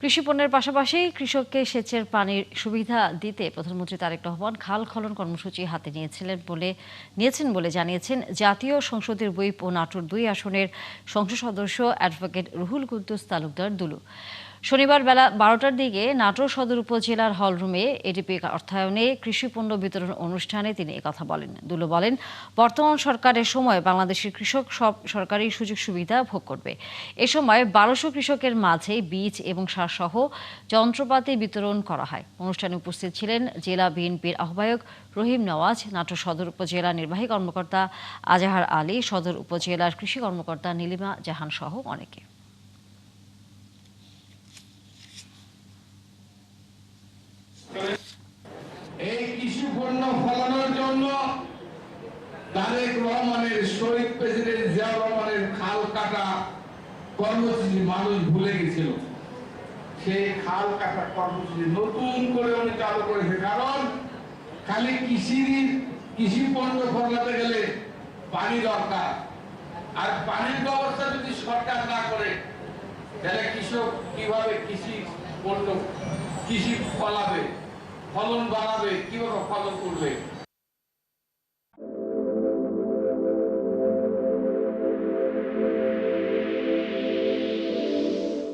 কৃষি পণ্যের পাশাপাশি কৃষককে সেচের পানির সুবিধা দিতে প্রধানমন্ত্রী তারেক রহমান খাল খনন কর্মসূচি হাতে নিয়েছেন বলে জানিয়েছেন জাতীয় সংসদের হুইপ ও নাটোর ২ আসনের সংসদ সদস্য অ্যাডভোকেট রুহুল কুদ্দুস তালুকদার দুলু। শনিবার বেলা ১২টার দিকে নাটোর সদর উপজেলার হলরুমে এডিপি অর্থায়নে কৃষি পণ্য বিতরণ অনুষ্ঠানে তিনি একথা বলেন। দুলু বলেন, বর্তমান সরকারের সময় বাংলাদেশের কৃষক সব সরকারি সুযোগ সুবিধা ভোগ করবে। এ সময় ১২০০ কৃষকের মাঝে বীজ এবং সারসহ যন্ত্রপাতি বিতরণ করা হয়। অনুষ্ঠানে উপস্থিত ছিলেন জেলা বিএনপির আহ্বায়ক রহিম নওয়াজ, নাটোর সদর উপজেলা নির্বাহী কর্মকর্তা আজাহার আলী, সদর উপজেলার কৃষি কর্মকর্তা নীলিমা জাহান সহ অনেকে। এই কৃষি পণ্য ফলানোর জন্য তারেক রহমানের শহীদ প্রেসিডেন্ট জিয়াউর রহমানের খাল কাটা কর্মসূচি মানুষ ভুলে গেছিল। সেই খাল কাটা কর্মসূচি নতুন করে উনি চালু করেছে, কারণ খালি কৃষি পণ্য ফলাতে গেলে পানি দরকার, আর পানির ব্যবস্থা যদি সরকার না করে তাহলে কৃষক কিভাবে কৃষি ফলাবে, ফলন বাড়াবে, কিভাবে ফলন করবে।